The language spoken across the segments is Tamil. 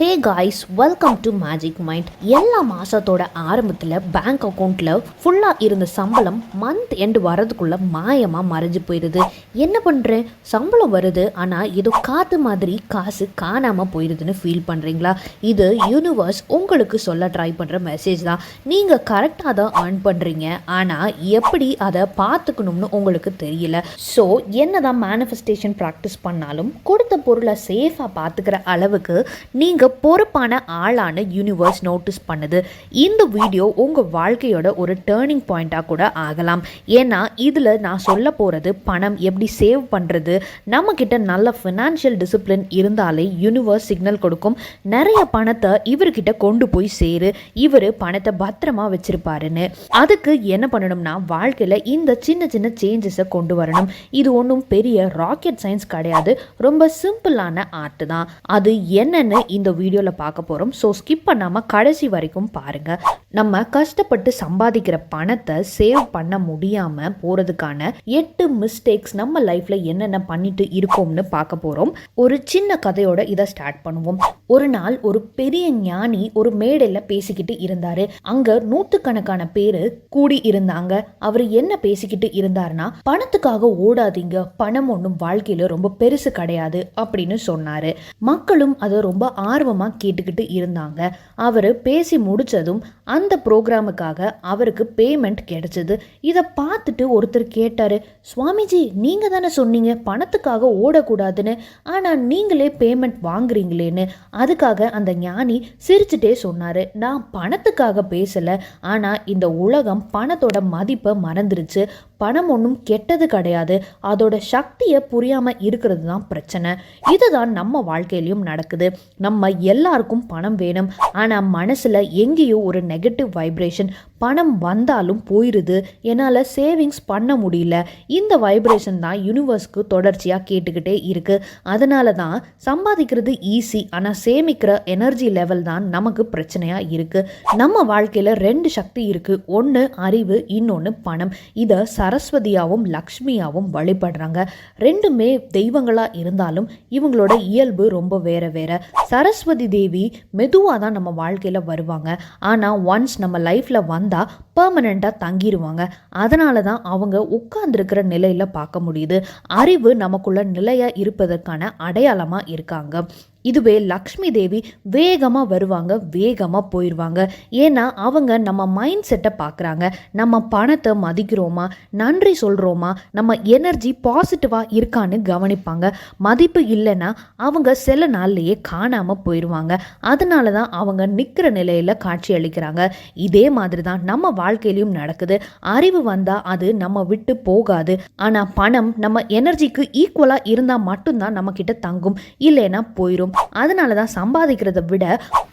Hey guys, welcome to magic mind. எல்லா மாதத்தோட ஆரம்பத்தில் பேங்க் அக்கௌண்ட்டில் ஃபுல்லாக இருந்த சம்பளம் மந்த் எண்டு வரதுக்குள்ளே மாயமாக மறைஞ்சு போயிடுது. என்ன பண்ணுறேன், சம்பளம் வருது ஆனால் ஏதோ காற்று மாதிரி காசு காணாமல் போயிடுதுன்னு ஃபீல் பண்ணுறீங்களா? இது யூனிவர்ஸ் உங்களுக்கு சொல்ல ட்ரை பண்ணுற மெசேஜ் தான். நீங்கள் கரெக்டாக தான் ஏர்ன் பண்ணுறீங்க, ஆனால் எப்படி அதை பார்த்துக்கணும்னு உங்களுக்கு தெரியல. ஸோ என்ன தான் மேனிஃபெஸ்டேஷன் ப்ராக்டிஸ் பண்ணாலும் கொடுத்த பொருளை சேஃபாக பார்த்துக்கிற அளவுக்கு நீங்கள் பொறுப்பான ஆளான யூனிவர்ஸ் நோட்டீஸ் பண்ணுது. இந்த வீடியோ உங்கள் வாழ்க்கையோட ஒரு டேர்னிங் பாயிண்டாக கூட ஆகலாம். ஏன்னா இதில் நான் சொல்ல போகிறது பணம் எப்படி சேவ் பண்ணுறது, நம்மக்கிட்ட நல்ல ஃபினான்ஷியல் டிசிப்ளின் இருந்தாலே யூனிவர்ஸ் சிக்னல் கொடுக்கும். நிறைய பணத்தை இவர்கிட்ட கொண்டு போய் சேரு, இவர் பணத்தை பத்திரமா வச்சிருப்பாருன்னு. அதுக்கு என்ன பண்ணணும்னா வாழ்க்கையில் இந்த சின்ன சின்ன சேஞ்சஸை கொண்டு வரணும். இது ஒன்றும் பெரிய ராக்கெட் சயின்ஸ் கிடையாது, ரொம்ப சிம்பிளான ஆர்ட் தான். அது என்னன்னு இந்த வீடியோவில் பார்க்க போகிறோம். ஸோ ஸ்கிப் பண்ணாமல் கடைசி வரைக்கும் பாருங்கள். நம்ம கஷ்டப்பட்டு சம்பாதிக்கிற பணத்தை சேவ் பண்ண முடியாமல் போகிறதுக்கான 8 மிஸ்டேக்ஸ் நம்ம லைஃப்பில் என்னென்ன பண்ணிட்டு இருக்கோம்னு பார்க்க போகிறோம். ஒரு சின்ன கதையோட இதை ஸ்டார்ட் பண்ணுவோம். ஒரு நாள் ஒரு பெரிய ஞானி ஒரு மேடையில் பேசிக்கிட்டு இருந்தார். அங்கே நூற்றுக்கணக்கான பேர் கூடி இருந்தாங்க. அவர் என்ன பேசிக்கிட்டு இருந்தார்னா, பணத்துக்காக ஓடாதீங்க, பணம் ஒன்றும் வாழ்க்கையில் ரொம்ப பெருசு கிடையாது அப்படின்னு சொன்னார். மக்களும் அதை ரொம்ப ஆர்வமாக கேட்டுக்கிட்டு இருந்தாங்க. அவர் பேசி முடிச்சதும் அந்த ப்ரோக்ராமுக்காக அவருக்கு பேமெண்ட் கிடைச்சது. இதை பார்த்துட்டு ஒருத்தர் கேட்டார், சுவாமிஜி நீங்கள் தானே சொன்னீங்க பணத்துக்காக ஓடக்கூடாதுன்னு, ஆனால் நீங்களே பேமெண்ட் வாங்குறீங்களேன்னு. அதுக்காக அந்த ஞானி சிரிச்சுட்டே சொன்னார், நான் பணத்துக்காக பேசலை, ஆனால் இந்த உலகம் பணத்தோட மதிப்பை மறந்துருச்சு. பணம் ஒன்றும் கெட்டது கிடையாது, அதோட சக்தியை புரியாமல் இருக்கிறது தான் பிரச்சனை. இதுதான் நம்ம வாழ்க்கையிலையும் நடக்குது. நம்ம எல்லாருக்கும் பணம் வேணும், ஆனால் மனசில் எங்கேயோ ஒரு நெகட்டிவ் வைப்ரேஷன். பணம் வந்தாலும் போயிடுது, என்னால் சேவிங்ஸ் பண்ண முடியல. இந்த வைப்ரேஷன் தான் யூனிவர்ஸ்க்கு தொடர்ச்சியாக கேட்டுக்கிட்டே இருக்குது. அதனால தான் சம்பாதிக்கிறது ஈஸி, ஆனால் சேமிக்கிற எனர்ஜி லெவல் தான் நமக்கு பிரச்சனையாக இருக்குது. நம்ம வாழ்க்கையில் 2 சக்தி இருக்குது, ஒன்று அறிவு, இன்னொன்று பணம். இதை சரஸ்வதியாகவும் லக்ஷ்மியாகவும் வழிபடுறாங்க. ரெண்டுமே தெய்வங்களாக இருந்தாலும் இவங்களோட இயல்பு ரொம்ப வேற வேற. சரஸ்வதி தேவி மெதுவாக தான் நம்ம வாழ்க்கையில் வருவாங்க, ஆனால் ஒன்ஸ் நம்ம லைஃப்பில் வந்தால் பர்மனெண்ட்டாக தங்கிடுவாங்க. அதனால தான் அவங்க உட்கார்ந்துருக்கிற நிலையில் பார்க்க முடியுது. அறிவு நமக்குள்ள நிலையாக இருப்பதற்கான அடையாளமாக இருக்காங்க. இதுவே லக்ஷ்மி தேவி வேகமாக வருவாங்க, வேகமாக போயிடுவாங்க. ஏன்னா அவங்க நம்ம மைண்ட் செட்டை பார்க்குறாங்க. நம்ம பணத்தை மதிக்கிறோமா, நன்றி சொல்கிறோமா, நம்ம எனர்ஜி பாசிட்டிவாக இருக்கான்னு கவனிப்பாங்க. மதிப்பு இல்லைன்னா அவங்க சில நாள்லேயே காணாமல் போயிடுவாங்க. அதனால தான் அவங்க நிற்கிற நிலையில் காட்சி அளிக்கிறாங்க. இதே மாதிரி தான் நம்ம வாழ்க்கையிலையும் நடக்குது. அறிவு வந்தால் அது நம்ம விட்டு போகாது, ஆனால் பணம் நம்ம எனர்ஜிக்கு ஈக்குவலாக இருந்தால் மட்டும்தான் நம்மக்கிட்ட தங்கும், இல்லைன்னா போயிடும். அதனால தான் சம்பாதிக்கிறத விட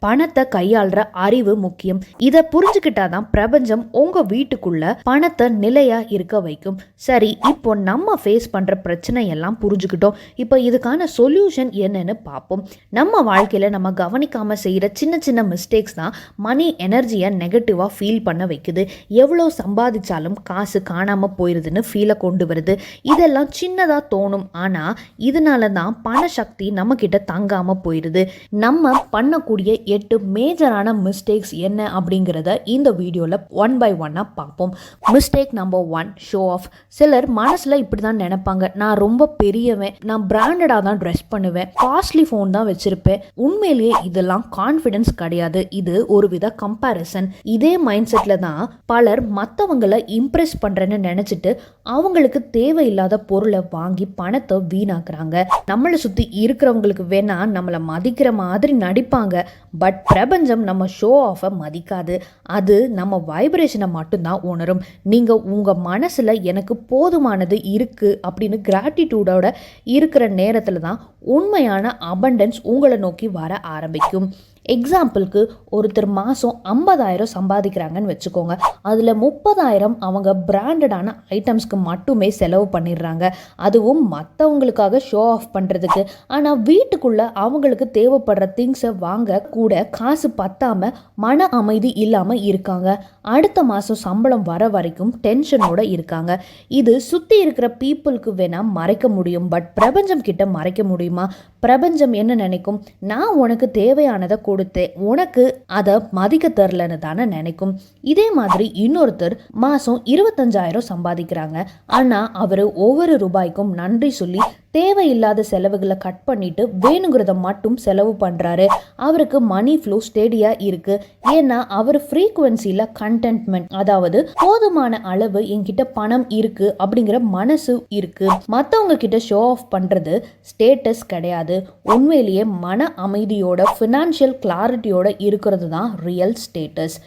பணத்தை கையாளுற அறிவு முக்கியம். இதை புரிஞ்சுக்கிட்டாதான் பிரபஞ்சம் உங்க வீட்டுக்குள்ள பணத்தை நிலையா இருக்க வைக்கும். சரி, இப்போ நம்ம ஃபேஸ் பண்ற பிரச்சனை எல்லாம் புரிஞ்சுக்கிட்டோம். இப்போ இதுக்கான சொல்யூஷன் என்னன்னு பார்ப்போம். நம்ம வாழ்க்கையில நம்ம கவனிக்காம செய்யற சின்ன சின்ன மிஸ்டேக்ஸ் தான் மணி எனர்ஜியை நெகட்டிவா ஃபீல் பண்ண வைக்குது. எவ்வளோ சம்பாதிச்சாலும் காசு காணாம போயிருதுன்னு ஃபீலை கொண்டு வருது. இதெல்லாம் சின்னதா தோணும், ஆனா இதனால தான் பண சக்தி நம்ம கிட்ட தங்காம போயிடுது. நம்ம பண்ணக்கூடிய 8 மேஜரான மிஸ்டேக்ஸ் என்ன அப்படிங்கிறத இந்த வீடியோவில் 1 by 1 பார்ப்போம். Mistake number 1, show off. சிலர் மனசில் இப்படி தான் நினைப்பாங்க, நான் ரொம்ப பெரியவன், நான் பிராண்டடாக தான் ட்ரெஸ் பண்ணுவேன், காஸ்ட்லி ஃபோன் தான் வச்சிருப்பேன். உண்மையிலேயே இதெல்லாம் கான்ஃபிடென்ஸ் கிடையாது, இது ஒரு வித கம்பேரிசன். இதே மைண்ட் செட்டில் தான் பலர் மற்றவங்களை இம்ப்ரெஸ் பண்ணுறேன்னு நினச்சிட்டு அவங்களுக்கு தேவையில்லாத பொருளை வாங்கி பணத்தை வீணாக்குறாங்க. நம்மளை சுற்றி இருக்கிறவங்களுக்கு வேணா நம்மளை மதிக்கிற மாதிரி நடிப்பாங்க, பட் பிரபஞ்சம் நம்ம ஷோ ஆஃபை மதிக்காது. அது நம்ம வைப்ரேஷனை மட்டும்தான் உணரும். நீங்கள் உங்கள் மனசில் எனக்கு போதுமானது இருக்குது அப்படின்னு கிராட்டிடியூடோட இருக்கிற நேரத்தில் தான் உண்மையான அபண்டன்ஸ் உங்களை நோக்கி வர ஆரம்பிக்கும். எக்ஸாம்பிளுக்கு ஒருத்தர் மாதம் 50,000 சம்பாதிக்கிறாங்கன்னு வச்சுக்கோங்க. அதில் 30,000 அவங்க பிராண்டடான ஐட்டம்ஸ்க்கு மட்டுமே செலவு பண்ணிடுறாங்க, அதுவும் மற்றவங்களுக்காக ஷோ ஆஃப் பண்ணுறதுக்கு. ஆனால் வீட்டுக்குள்ளே அவங்களுக்கு தேவைப்படுற திங்ஸை வாங்க கூட காசு பத்தாம மன அமைதி இல்லாம இருக்காங்க. அடுத்த மாசம் சம்பளம் வர வரைக்கும் டென்ஷனோட இருக்காங்க. இது சுத்தி இருக்கிற பீப்புளுக்கு வேணா மறைக்க முடியும், பட் பிரபஞ்சம் கிட்ட மறைக்க முடியுமா? பிரபஞ்சம் என்ன நினைக்கும்? நான் உனக்கு தேவையானதை கொடுத்தேன், உனக்கு அதை மதிக்க தரலன்னு தானே நினைக்கும். இதே மாதிரி இன்னொருத்தர் மாசம் 25,000 சம்பாதிக்கிறாங்க. ஆனா அவரு ஒவ்வொரு ரூபாய்க்கும் நன்றி சொல்லி தேவையில்லாத செலவுகளை கட் பண்ணிட்டு வேணுங்கிறத மட்டும் செலவு பண்றாரு. அவருக்கு மணி ஃப்ளோ ஸ்டேடியா இருக்கு. ஏன்னா அவர் ஃப்ரீக்குவன்சில கண்டென்ட்மெண்ட், அதாவது போதுமான அளவு என்கிட்ட பணம் இருக்கு அப்படிங்கிற மனசு இருக்கு. மற்றவங்க கிட்ட ஷோ ஆஃப் பண்றது ஸ்டேட்டஸ் கிடையாது. உண்மையிலேயே மன அமைதியோட ஃபினான்ஷியல் கிளாரிட்டியோட இருக்கிறது தான் real status.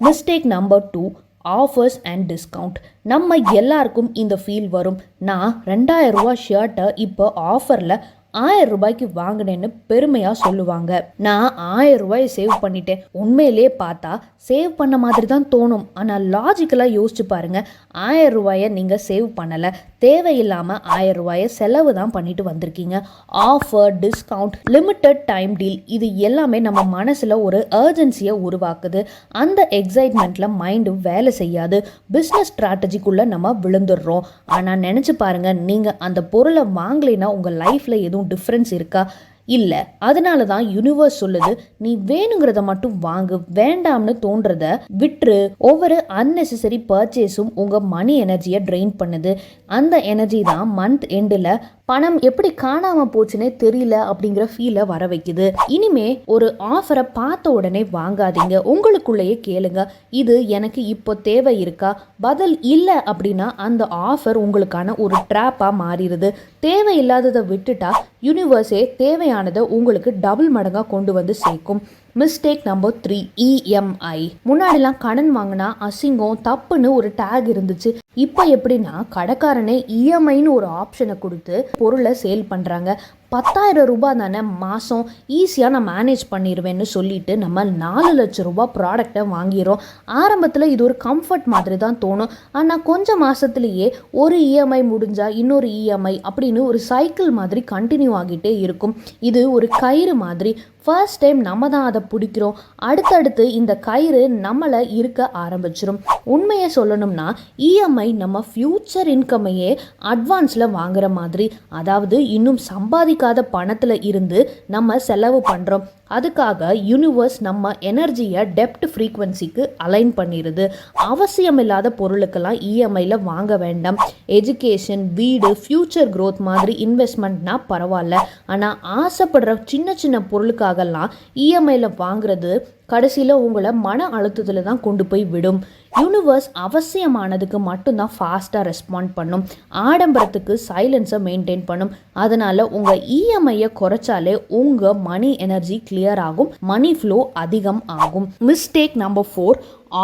Mistake number 2, offers and discount. நம்ம எல்லாருக்கும் இந்த ஃபீல் வரும். நான் 2,000 ரூபாய் ஷர்ட்டை இப்போ ஆஃபரில் 1000 ரூபாய்க்கு வாங்கினேன்னு பெருமையாக சொல்லுவாங்க. நான் 1000 ரூபாயை சேவ் பண்ணிட்டேன். உண்மையிலேயே பார்த்தா சேவ் பண்ண மாதிரி தான் தோணும். ஆனால் லாஜிக்கலாக யோசிச்சு பாருங்கள், 1000 ரூபாயை நீங்கள் சேவ் பண்ணலை, தேவையில்லாமல் 1000 ரூபாயை செலவு தான் பண்ணிட்டு வந்திருக்கீங்க. Offer, discount, limited time deal, இது எல்லாமே நம்ம மனசில் ஒரு அர்ஜென்சியை உருவாக்குது. அந்த எக்ஸைட்மெண்ட்டில் மைண்டு வேலை செய்யாது. பிஸ்னஸ் ஸ்ட்ராட்டஜிக்குள்ளே நம்ம விழுந்துடுறோம். ஆனால் நினச்சி பாருங்கள், நீங்கள் அந்த பொருளை வாங்கலைன்னா உங்கள் லைஃப்பில் எதுவும் டிஃப்ரென்ஸ் இருக்கா? இல்லை. அதனால தான் யூனிவர்ஸ் சொல்லுது, நீ வேணுங்கிறத மட்டும் வாங்கு, வேண்டாம்னு தோன்றத விட்டுரு. ஒவ்வொரு அன்னெசரி பர்ச்சேஸும் உங்கள் மணி எனர்ஜியை ட்ரெயின் பண்ணுது. அந்த எனர்ஜி தான் மந்த் எண்டில் பணம் எப்படி காணாமல் போச்சுன்னே தெரியல அப்படிங்கிற ஃபீலை வர வைக்குது. இனிமே ஒரு ஆஃபரை பார்த்த உடனே வாங்காதீங்க. உங்களுக்குள்ளேயே கேளுங்க, இது எனக்கு இப்போ தேவை இருக்கா? பதில் இல்லை அப்படின்னா அந்த ஆஃபர் உங்களுக்கான ஒரு ட்ராப்பாக மாறிடுது. தேவையில்லாததை விட்டுட்டா யூனிவர்ஸே தேவையானதை உங்களுக்கு டபுள் மடங்காக கொண்டு வந்து சேர்க்கும். Mistake number 3, EMI. முன்னாடிலாம் கடன் வாங்கினா அசிங்கம், தப்புன்னு ஒரு டேக் இருந்துச்சு. இப்போ எப்படின்னா கடைக்காரனே இஎம்ஐன்னு ஒரு ஆப்ஷனை கொடுத்து பொருளை சேல் பண்ணுறாங்க. 10,000 ரூபாய் தானே மாதம், ஈஸியாக நான் மேனேஜ் பண்ணிடுவேன்னு சொல்லிட்டு நம்ம 4 லட்சம் ரூபாய் ப்ராடக்டை வாங்கிடுறோம். ஆரம்பத்தில் இது ஒரு கம்ஃபர்ட் மாதிரி தான் தோணும். ஆனால் கொஞ்சம் மாதத்துலேயே ஒரு இஎம்ஐ முடிஞ்சால் இன்னொரு இஎம்ஐ அப்படின்னு ஒரு சைக்கிள் மாதிரி கண்டினியூ ஆகிட்டே இருக்கும். இது ஒரு கயிறு மாதிரி. ஃபர்ஸ்ட் டைம் நம்ம தான் அதை பிடிக்கிறோம், அடுத்தடுத்து இந்த கயிறு நம்மளை இருக்க ஆரம்பிச்சிடும். உண்மையை சொல்லணும்னா இஎம்ஐ நம்ம ஃப்யூச்சர் இன்கமையே அட்வான்ஸில் வாங்குற மாதிரி. அதாவது இன்னும் சம்பாதிக்காத பணத்தில் இருந்து நம்ம செலவு பண்ணுறோம். அதுக்காக யூனிவர்ஸ் நம்ம எனர்ஜியை டெப்ட் ஃப்ரீக்வன்சிக்கு அலைன் பண்ணிடுது. அவசியமில்லாத பொருளுக்கெல்லாம் இஎம்ஐயில் வாங்க வேண்டாம். எஜுகேஷன், வீடு, ஃப்யூச்சர் க்ரோத் மாதிரி இன்வெஸ்ட்மெண்ட்னா பரவாயில்ல. ஆனால் ஆசைப்படுற சின்ன சின்ன பொருளுக்காகலாம் இஎம்ஐயில் வாங்குறது கடைசியில் உங்களை மன அழுத்தத்தில் தான் கொண்டு போய் விடும். யூனிவர்ஸ் அவசியமானதுக்கு மட்டும்தான் ஃபாஸ்ட்டாக ரெஸ்பாண்ட் பண்ணும். ஆடம்பரத்துக்கு சைலன்ஸை மெயின்டைன் பண்ணும். அதனால் உங்கள் இஎம்ஐயை குறைச்சாலே உங்கள் மணி எனர்ஜி கிளியர் ஆகும், மணி ஃப்ளோ அதிகம் ஆகும். Mistake number 4,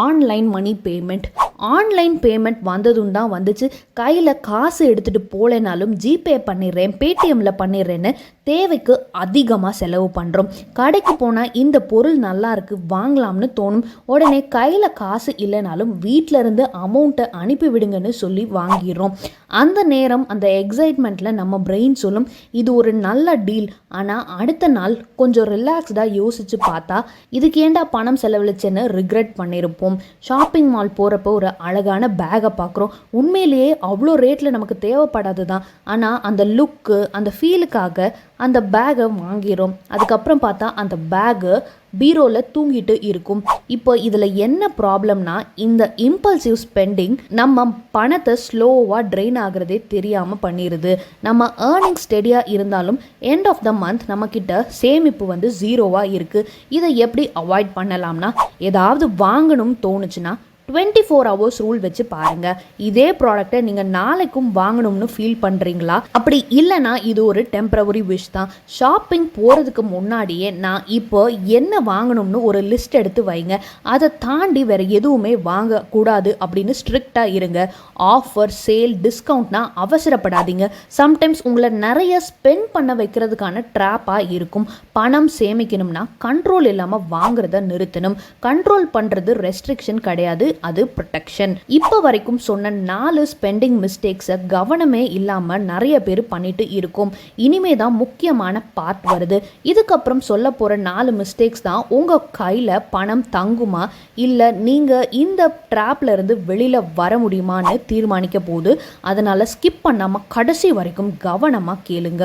online money payment. Online payment வந்ததும் தான் வந்துச்சு. கையில் காசு எடுத்துகிட்டு போகலைனாலும் ஜிபே பண்ணிடுறேன், பேடிஎம்மில் பண்ணிடுறேன்னு தேவைக்கு அதிகமாக செலவு பண்ணுறோம். கடைக்கு போனால் இந்த பொருள் நல்லா இருக்குது வாங்கலாம்னு தோணும். உடனே கையில் காசு இல்லைனாலும் வீட்டில் இருந்து அமௌண்ட்டை அனுப்பி விடுங்கன்னு சொல்லி வாங்கிடுறோம். அந்த நேரம் அந்த எக்ஸைட்மெண்ட்டில் நம்ம பிரெயின் சொல்லும், இது ஒரு நல்ல டீல். ஆனால் அடுத்த நாள் கொஞ்சம் ரிலாக்ஸ்டாக யோசித்து பார்த்தா இதுக்கு ஏண்டா பணம் செலவழிச்சேன்னு ரிக்ரெட் பண்ணியிருப்போம். ஷாப்பிங் மால் போகிறப்போ ஒரு அழகான பேக்கை பார்க்குறோம். உண்மையிலேயே அவ்வளோ ரேட்டில் நமக்கு தேவைப்படாது தான். ஆனால் அந்த லுக்கு, அந்த ஃபீலுக்காக அந்த பேக்கை வாங்கிடும். அதுக்கப்புறம் பார்த்தா அந்த பேக்கு பீரோவில் தூங்கிட்டு இருக்கும். இப்போ இதில் என்ன ப்ராப்ளம்னா, இந்த இம்பல்சிவ் ஸ்பெண்டிங் நம்ம பணத்தை ஸ்லோவாக ட்ரெயின் ஆகிறதே தெரியாமல் பண்ணிடுது. நம்ம ஏர்னிங் ஸ்டெடியாக இருந்தாலும் எண்ட் ஆஃப் த மந்த் நம்மக்கிட்ட சேமிப்பு வந்து 0வாக இருக்குது. இதை எப்படி அவாய்ட் பண்ணலாம்னா, ஏதாவது வாங்கணும்னு தோணுச்சுன்னா 24 hours ரூல் வச்சு பாருங்க. இதே ப்ராடக்டை நீங்கள் நாளைக்கும் வாங்கணும்னு ஃபீல் பண்ணுறீங்களா? அப்படி இல்லைனா இது ஒரு டெம்பரவரி விஷ் தான். ஷாப்பிங் போகிறதுக்கு முன்னாடியே நான் இப்போ என்ன வாங்கணும்னு ஒரு லிஸ்ட் எடுத்து வைங்க. அதை தாண்டி வேறு எதுவுமே வாங்கக்கூடாது அப்படின்னு ஸ்ட்ரிக்டாக இருங்க. ஆஃபர், சேல், டிஸ்கவுண்ட்னா அவசரப்படாதீங்க. சம்டைம்ஸ் உங்களை நிறைய ஸ்பெண்ட் பண்ண வைக்கிறதுக்கான ட்ராப்பாக இருக்கும். பணம் சேமிக்கணும்னா கண்ட்ரோல் இல்லாமல் வாங்குறத நிறுத்தணும். கண்ட்ரோல் பண்ணுறது ரெஸ்ட்ரிக்ஷன் கிடையாது, அது ப்ரொடெக்ஷன். இப்போ வரைக்கும் சொன்ன 4 ஸ்பெண்டிங் மிஸ்டேக்ஸை கவனமே இல்லாமல் நிறைய பேர் பண்ணிட்டு இருக்கும். இனிமே தான் முக்கியமான பார்ட் வருது. இதுக்கப்புறம் சொல்ல போகிற 4 மிஸ்டேக்ஸ் தான் உங்கள் கையில் பணம் தங்குமா இல்லை நீங்கள் இந்த ட்ராப்ல இருந்து வெளியில் வர முடியுமான்னு தீர்மானிக்க போகுது. அதனால் ஸ்கிப் பண்ணாமல் கடைசி வரைக்கும் கவனமாக கேளுங்க.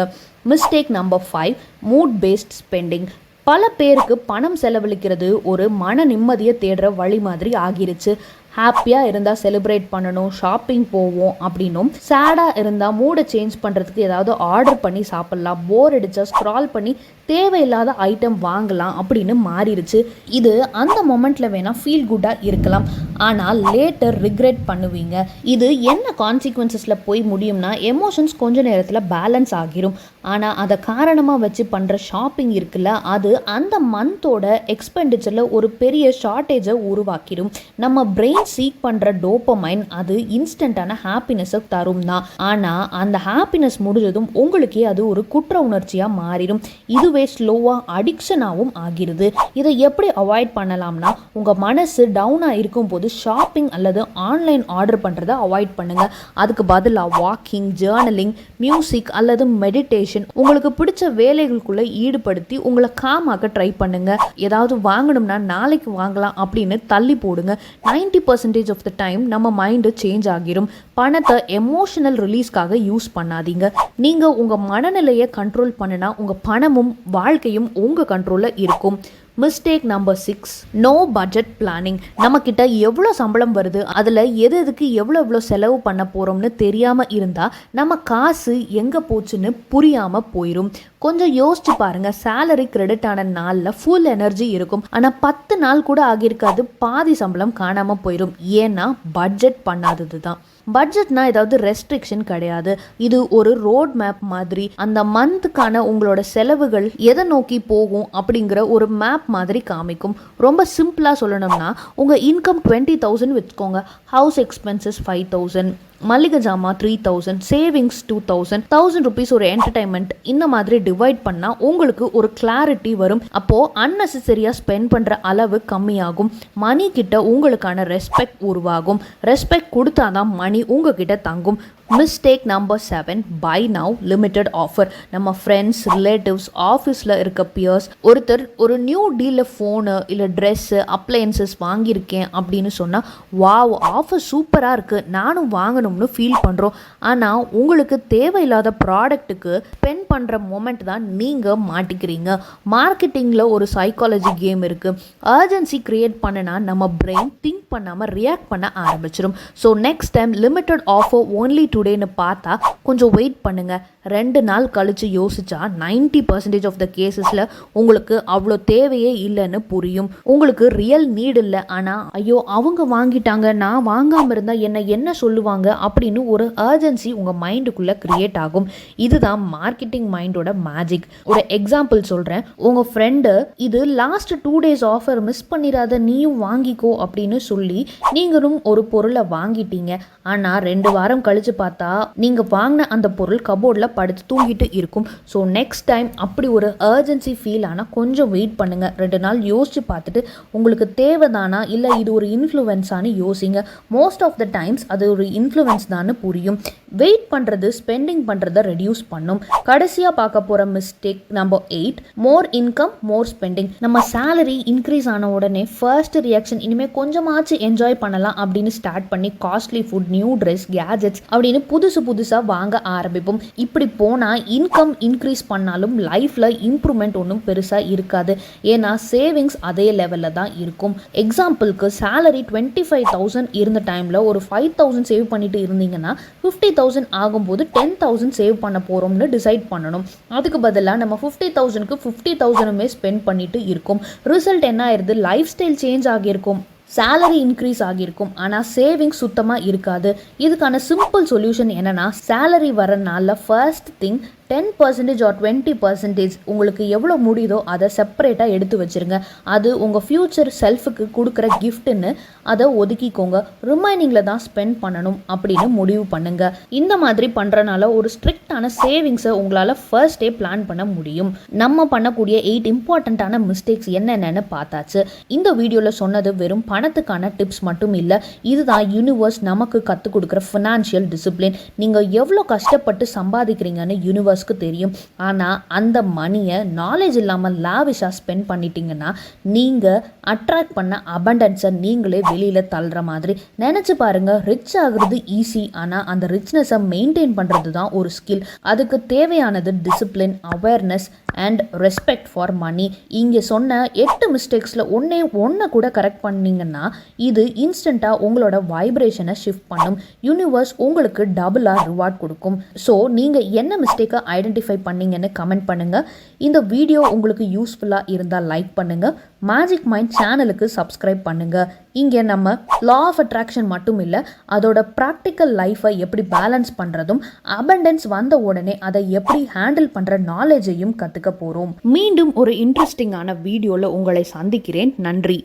Mistake number 5, mood based spending. பல பேருக்கு பணம் செலவழிக்கிறது ஒரு மன நிம்மதியை தேடுற வழி மாதிரி ஆகிருச்சு. ஹாப்பியாக இருந்தால் செலிப்ரேட் பண்ணணும், ஷாப்பிங் போவோம் அப்படின்னும், சேடாக இருந்தால் மூடை சேஞ்ச் பண்ணுறதுக்கு ஏதாவது ஆர்டர் பண்ணி சாப்பிட்லாம், போர் அடித்தா ஸ்க்ரால் பண்ணி தேவையில்லாத ஐட்டம் வாங்கலாம் அப்படின்னு மாறிடுச்சு. இது அந்த மொமெண்ட்டில் வேணால் ஃபீல் குட்டாக இருக்கலாம், ஆனால் லேட்டர் ரிக்ரெட் பண்ணுவீங்க. இது என்ன கான்சிக்வன்சஸில் போய் முடியும்னா எமோஷன்ஸ் கொஞ்ச நேரத்தில் பேலன்ஸ் ஆகிரும். ஆனால் அதை காரணமாக வச்சு பண்ணுற ஷாப்பிங் இருக்குல்ல, அது அந்த மந்தோட எக்ஸ்பெண்டிச்சரில் ஒரு பெரிய ஷார்ட்டேஜை உருவாக்கிடும். நம்ம பிரெயின் சீக் பண்ணுற டோபமைன் அது இன்ஸ்டன்டான ஹாப்பினஸை தரும் தான். ஆனால் அந்த ஹாப்பினஸ் முடிஞ்சதும் உங்களுக்கே அது ஒரு குற்ற உணர்ச்சியாக மாறிடும். இதுவே ஸ்லோவாக அடிக்ஷனாகவும் ஆகிருது. இதை எப்படி அவாய்ட் பண்ணலாம்னா, உங்கள் மனசு டவுனாக இருக்கும்போது ஷாப்பிங் அல்லது ஆன்லைன் ஆர்டர் பண்ணுறதை அவாய்ட் பண்ணுங்கள். அதுக்கு பதிலாக வாக்கிங், ஜேர்னலிங், மியூசிக் அல்லது மெடிடேஷன் உங்களுக்கு பிடிச்ச வேலைகளுக்குள்ளே ஈடுபடுத்தி உங்களை காமாக்க ட்ரை பண்ணுங்கள். ஏதாவது வாங்கணும்னா நாளைக்கு வாங்கலாம் அப்படின்னு தள்ளி போடுங்க. 90% ஆஃப் த டைம் நம்ம மைண்டு சேஞ்ச் ஆகிரும். பணத்தை எமோஷனல் ரிலீஸ்க்காக யூஸ் பண்ணாதீங்க. நீங்கள் உங்கள் மனநிலையை கண்ட்ரோல் பண்ணினா உங்கள் பணமும் வாழ்க்கையும் உங்கள் கண்ட்ரோலில் இருக்கும். Mistake number 6, no budget planning. நம்மக்கிட்ட எவ்வளோ சம்பளம் வருது, அதில் எதுக்கு எவ்வளோ செலவு பண்ண போகிறோம்னு தெரியாமல் இருந்தால் நம்ம காசு எங்கே போச்சுன்னு புரியாமல் போயிடும். கொஞ்சம் யோசிச்சு பாருங்கள். சேலரி கிரெடிட் ஆன நாளில் ஃபுல் எனர்ஜி இருக்கும், ஆனால் 10 நாள் கூட ஆகியிருக்காது, பாதி சம்பளம் காணாமல் போயிடும். ஏன்னா பட்ஜெட் பண்ணாதது தான். பட்ஜெட்னா ஏதாவது ரெஸ்ட்ரிக்ஷன் கிடையாது. இது ஒரு ரோட் மேப் மாதிரி. அந்த மந்த்துக்கான உங்களோட செலவுகள் எதை நோக்கி போகும் அப்படிங்கிற ஒரு மேப் மாதிரி காமிக்கும். ரொம்ப சிம்பிளாக சொல்லணும்னா, உங்கள் இன்கம் 20,000 வச்சுக்கோங்க, ஹவுஸ் எக்ஸ்பென்சஸ் 5,000, மளிகை ஜாமான் 3,000, சேவிங்ஸ் 2,000, 1,000 rupees ஒரு என்டர்டைன்மெண்ட், இந்த மாதிரி டிவைட் பண்ணால் உங்களுக்கு ஒரு கிளாரிட்டி வரும். அப்போது அன்னெசரியாக ஸ்பெண்ட் பண்ணுற அளவு கம்மியாகும். மணி கிட்ட உங்களுக்கான ரெஸ்பெக்ட் உருவாகும். ரெஸ்பெக்ட் கொடுத்தாதான் மணி உங்ககிட்ட தங்கும். Mistake number 7, buy now limited offer. நம்ம ஃப்ரெண்ட்ஸ், ரிலேட்டிவ்ஸ், ஆஃபீஸில் இருக்க பியர்ஸ் ஒருத்தர் ஒரு நியூ டீலில் ஃபோனு இல்லை ட்ரெஸ்ஸு, அப்ளையன்சஸ் வாங்கியிருக்கேன் அப்படின்னு சொன்னால், வாவ் ஆஃபர் சூப்பராக இருக்குது, நானும் வாங்கணும்னு ஃபீல் பண்ணுறோம். ஆனால் உங்களுக்கு தேவையில்லாத ப்ராடக்ட்டுக்கு ஸ்பெண்ட் பண்ணுற மொமெண்ட் தான் நீங்கள் மாட்டிக்கிறீங்க. மார்க்கெட்டிங்கில் ஒரு சைக்காலஜி கேம் இருக்குது. அர்ஜென்சி க்ரியேட் பண்ணினா நம்ம பிரெயின் திங்க் பண்ணாமல் ரியாக்ட் பண்ண ஆரம்பிச்சிடும். So next time limited offer only டுடேன்னு பார்த்தா கொஞ்சம் வெயிட் பண்ணுங்கள். 2 நாள் கழித்து யோசிச்சா 90% ஆஃப் த கேசஸில் உங்களுக்கு அவ்வளோ தேவையே இல்லைன்னு புரியும். உங்களுக்கு ரியல் நீடு இல்லை, ஆனால் ஐயோ அவங்க வாங்கிட்டாங்க, நான் வாங்காமல் இருந்தால் என்ன சொல்லுவாங்க அப்படின்னு ஒரு அர்ஜென்சி உங்கள் மைண்டுக்குள்ளே க்ரியேட் ஆகும். இதுதான் மார்க்கெட்டிங் மைண்டோட மேஜிக். ஒரு எக்ஸாம்பிள் சொல்கிறேன். உங்கள் ஃப்ரெண்டு இது லாஸ்ட் 2 days ஆஃபர், மிஸ் பண்ணிடாத, நீயும் வாங்கிக்கோ அப்படின்னு சொல்லி நீங்களும் ஒரு பொருளை வாங்கிட்டீங்க. ஆனால் 2 வாரம் கழித்து பார்த்தா நீங்கள் வாங்கின அந்த பொருள் கபோர்டில் படுத்து தூங்கிட்டு இருக்கும். ஸோ நெக்ஸ்ட் டைம் அப்படி ஒரு அர்ஜென்சி ஃபீல் ஆனால் கொஞ்சம் வெயிட் பண்ணுங்கள். 2 நாள் யோசித்து பார்த்துட்டு உங்களுக்கு தேவைதானா இல்லை இது ஒரு இன்ஃப்ளூயன்ஸானு யோசிங்க. மோஸ்ட் ஆஃப் த டைம்ஸ் அது ஒரு இன்ஃப்ளூயன்ஸ் தான்னு புரியும். வெயிட் பண்ணுறது ஸ்பெண்டிங் பண்ணுறதை ரெடியூஸ் பண்ணும். கடைசியாக பார்க்க போகிற மிஸ்டேக் நம்பர் 8, மோர் இன்கம் மோர் ஸ்பெண்டிங். நம்ம சேலரி இன்க்ரீஸ் ஆன உடனே ஃபர்ஸ்ட் ரியாக்ஷன் இனிமேல் கொஞ்சமாச்சு என்ஜாய் பண்ணலாம் அப்படின்னு ஸ்டார்ட் பண்ணி costly food, new dress, gadgets அப்படின்னு புதுசாக வாங்க ஆரம்பிப்போம். இப்படி போனால் இன்கம் இன்க்ரீஸ் பண்ணாலும் லைஃப்பில் இம்ப்ரூவ்மெண்ட் ஒன்றும் பெருசாக இருக்காது. ஏன்னா சேவிங்ஸ் அதே லெவலில் தான் இருக்கும். எக்ஸாம்பிளுக்கு சேலரி 25,000 இருந்த டைமில் ஒரு 5,000 சேவ் பண்ணிட்டு இருந்தீங்கன்னா 50,000 ஆகும்போது 10,000 சேவ் பண்ண போகிறோம்னு டிசைட் பண்ணணும். அதுக்கு பதிலாக நம்ம 50,000க்கு 50,000மே ஸ்பெண்ட் பண்ணிட்டு இருக்கோம். ரிசல்ட் என்ன ஆயிருது? லைஃப் ஸ்டைல் சேஞ்ச் ஆகியிருக்கும், சேலரி இன்க்ரீஸ் ஆகியிருக்கும், ஆனால் சேவிங்ஸ் சுத்தமாக இருக்காது. இதுக்கான சிம்பிள் சொல்யூஷன் என்னென்னா, சேலரி வர நாளில் ஃபர்ஸ்ட் திங் 10% ஆர் 20% உங்களுக்கு எவ்வளோ முடியுதோ அதை செப்பரேட்டாக எடுத்து வச்சுருங்க. அது உங்கள் ஃப்யூச்சர் செல்ஃபுக்கு கொடுக்குற கிஃப்ட்டுன்னு அதை ஒதுக்கிக்கோங்க. ரிமைனிங்கில் தான் ஸ்பெண்ட் பண்ணணும் அப்படின்னு முடிவு பண்ணுங்க. இந்த மாதிரி பண்ணுறனால ஒரு ஸ்ட்ரிக்டான சேவிங்ஸை உங்களால் ஃபர்ஸ்டே பிளான் பண்ண முடியும். நம்ம பண்ணக்கூடிய 8 இம்பார்ட்டண்ட்டான மிஸ்டேக்ஸ் என்னென்னு பார்த்தாச்சு. இந்த வீடியோவில் சொன்னது வெறும் பணத்துக்கான டிப்ஸ் மட்டும் இல்லை, இதுதான் யூனிவர்ஸ் நமக்கு கற்றுக் கொடுக்குற ஃபினான்ஷியல் டிசிப்ளின். நீங்கள் எவ்வளோ கஷ்டப்பட்டு சம்பாதிக்கிறீங்கன்னு யூனிவர்ஸ்க்கு தெரியும். ஆனால் அந்த மணியை நாலேஜ் இல்லாமல் லாவிஷாக ஸ்பெண்ட் பண்ணிட்டீங்கன்னா நீங்கள் அட்ராக்ட் பண்ண அபண்டன்ஸை நீங்களே வெளியில் தள்ளுற மாதிரி. நினச்சி பாருங்கள், ரிச் ஆகுறது ஈஸி, ஆனால் அந்த ரிச்னஸை மெயின்டைன் பண்ணுறது தான் ஒரு ஸ்கில். அதுக்கு தேவையானது discipline, awareness and respect for money. இங்கே சொன்ன 8 மிஸ்டேக்ஸில் ஒன்று கூட கரெக்ட் பண்ணிங்கன்னா இது இன்ஸ்டண்ட்டாக உங்களோட வைப்ரேஷனை ஷிஃப்ட் பண்ணும். யூனிவர்ஸ் உங்களுக்கு டபுளாக ரிவார்ட் கொடுக்கும். ஸோ நீங்கள் என்ன மிஸ்டேக்கை ஐடென்டிஃபை பண்ணீங்கன்னு கமெண்ட் பண்ணுங்கள். இந்த வீடியோ உங்களுக்கு யூஸ்ஃபுல்லாக இருந்தால் லைக் பண்ணுங்கள். மேஜிக் மைண்ட் சேனலுக்கு சப்ஸ்கிரைப் பண்ணுங்கள். இங்கே நம்ம லா ஆஃப் அட்ராக்ஷன் மட்டும் இல்லை, அதோட ப்ராக்டிக்கல் லைஃப்பை எப்படி பேலன்ஸ் பண்ணுறதும், அபண்டன்ஸ் வந்த உடனே அதை எப்படி ஹேண்டில் பண்ணுற நாலேஜையும் கற்றுக்க போகிறோம். மீண்டும் ஒரு இன்ட்ரெஸ்டிங்கான வீடியோவில் உங்களை சந்திக்கிறேன். நன்றி.